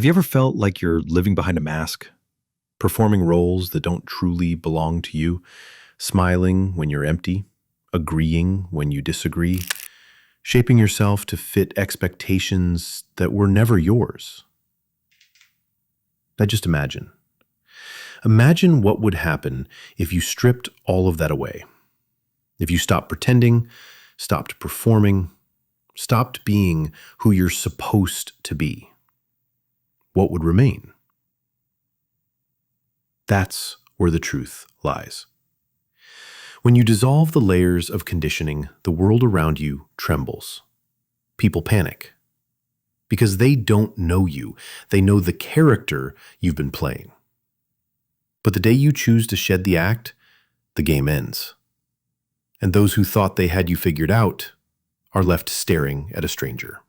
Have you ever felt like you're living behind a mask, performing roles that don't truly belong to you, smiling when you're empty, agreeing when you disagree, shaping yourself to fit expectations that were never yours? Now just imagine. Imagine what would happen if you stripped all of that away. If you stopped pretending, stopped performing, stopped being who you're supposed to be. What would remain? That's where the truth lies. When you dissolve the layers of conditioning, the world around you trembles. People panic because they don't know you. They know the character you've been playing. But the day you choose to shed the act, the game ends. And those who thought they had you figured out are left staring at a stranger.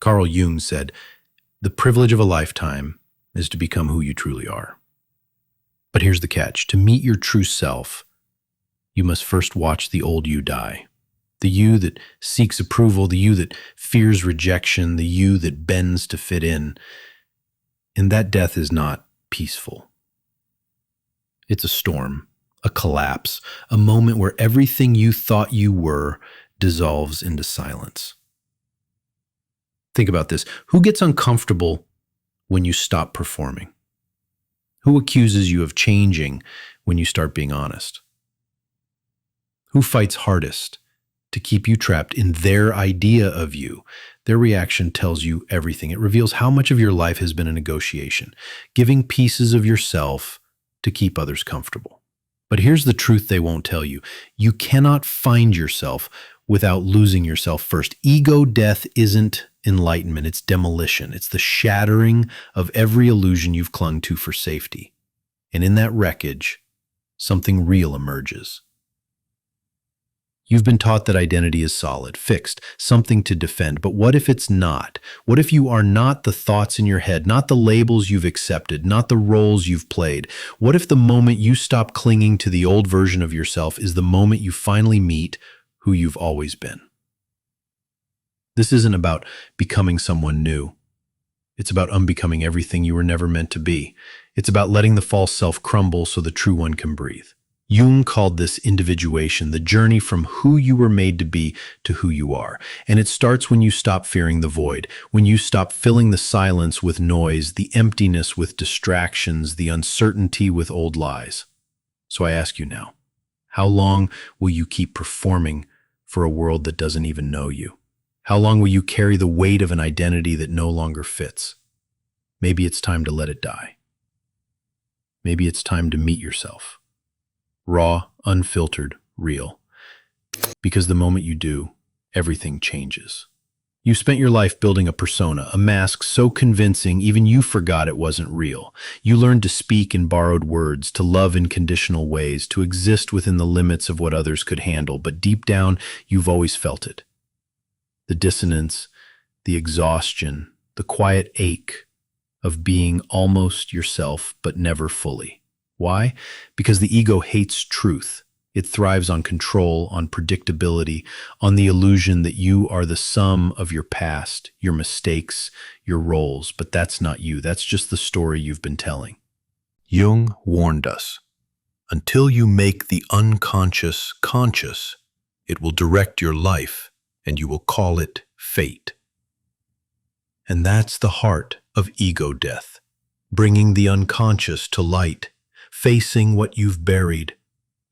Carl Jung said, "The privilege of a lifetime is to become who you truly are." But here's the catch. To meet your true self, you must first watch the old you die. The you that seeks approval, the you that fears rejection, the you that bends to fit in. And that death is not peaceful. It's a storm, a collapse, a moment where everything you thought you were dissolves into silence. Think about this. Who gets uncomfortable when you stop performing? Who accuses you of changing when you start being honest? Who fights hardest to keep you trapped in their idea of you? Their reaction tells you everything. It reveals how much of your life has been a negotiation, giving pieces of yourself to keep others comfortable. But here's the truth they won't tell you. You cannot find yourself without losing yourself first. Ego death isn't enlightenment, it's demolition. It's the shattering of every illusion you've clung to for safety. And in that wreckage, something real emerges. You've been taught that identity is solid, fixed, something to defend. But what if it's not? What if you are not the thoughts in your head, not the labels you've accepted, not the roles you've played? What if the moment you stop clinging to the old version of yourself is the moment you finally meet who you've always been? This isn't about becoming someone new. It's about unbecoming everything you were never meant to be. It's about letting the false self crumble so the true one can breathe. Jung called this individuation, the journey from who you were made to be to who you are. And it starts when you stop fearing the void, when you stop filling the silence with noise, the emptiness with distractions, the uncertainty with old lies. So I ask you now, how long will you keep performing for a world that doesn't even know you? How long will you carry the weight of an identity that no longer fits? Maybe it's time to let it die. Maybe it's time to meet yourself. Raw, unfiltered, real. Because the moment you do, everything changes. You spent your life building a persona, a mask so convincing even you forgot it wasn't real. You learned to speak in borrowed words, to love in conditional ways, to exist within the limits of what others could handle, but deep down, you've always felt it. The dissonance, the exhaustion, the quiet ache of being almost yourself but never fully. Why? Because the ego hates truth. It thrives on control, on predictability, on the illusion that you are the sum of your past, your mistakes, your roles. But that's not you. That's just the story you've been telling. Jung warned us, until you make the unconscious conscious, it will direct your life, and you will call it fate. And that's the heart of ego death, bringing the unconscious to light, facing what you've buried,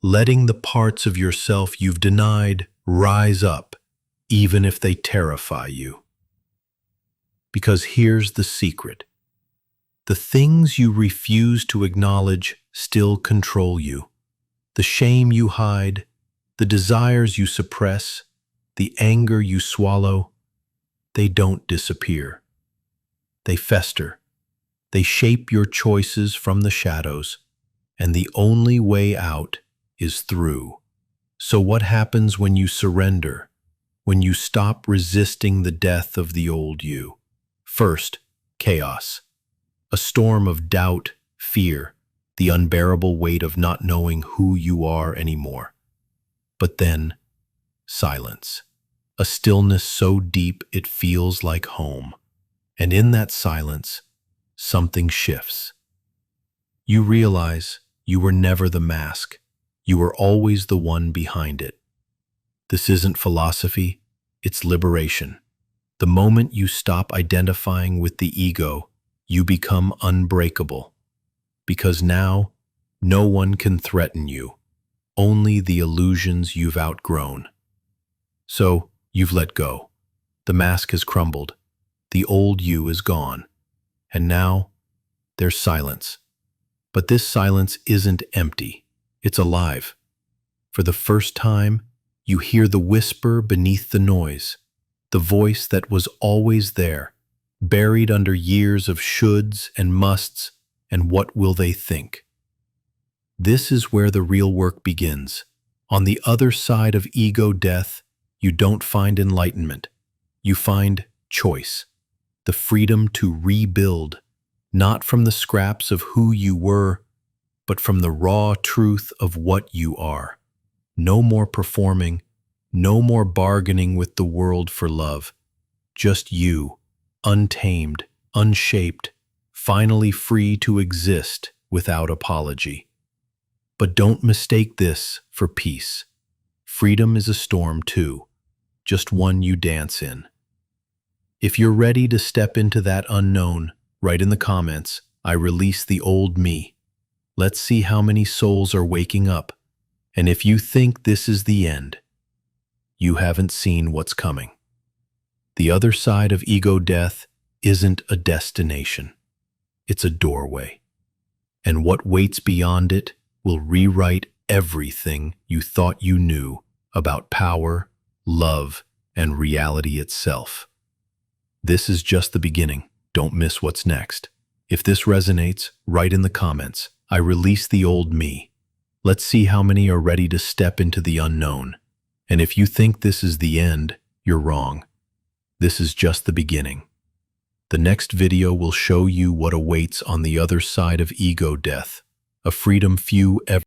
letting the parts of yourself you've denied rise up, even if they terrify you. Because here's the secret. The things you refuse to acknowledge still control you. The shame you hide, the desires you suppress, the anger you swallow, they don't disappear. They fester. They shape your choices from the shadows. And the only way out is through. So what happens when you surrender, when you stop resisting the death of the old you? First, chaos, a storm of doubt, fear, the unbearable weight of not knowing who you are anymore. But then, silence, a stillness so deep it feels like home. And in that silence, something shifts. You realize you were never the mask. You were always the one behind it. This isn't philosophy, it's liberation. The moment you stop identifying with the ego, you become unbreakable. Because now, no one can threaten you, only the illusions you've outgrown. So, you've let go. The mask has crumbled. The old you is gone. And now, there's silence. But this silence isn't empty. It's alive. For the first time, you hear the whisper beneath the noise, the voice that was always there, buried under years of shoulds and musts and what will they think. This is where the real work begins. On the other side of ego death, you don't find enlightenment. You find choice, the freedom to rebuild, not from the scraps of who you were, but from the raw truth of what you are. No more performing, no more bargaining with the world for love. Just you, untamed, unshaped, finally free to exist without apology. But don't mistake this for peace. Freedom is a storm too, just one you dance in. If you're ready to step into that unknown, write in the comments, "I release the old me." Let's see how many souls are waking up. And if you think this is the end, you haven't seen what's coming. The other side of ego death isn't a destination. It's a doorway. And what waits beyond it will rewrite everything you thought you knew about power, love, and reality itself. This is just the beginning. Don't miss what's next. If this resonates, write in the comments, "I release the old me." Let's see how many are ready to step into the unknown. And if you think this is the end, you're wrong. This is just the beginning. The next video will show you what awaits on the other side of ego death, a freedom few ever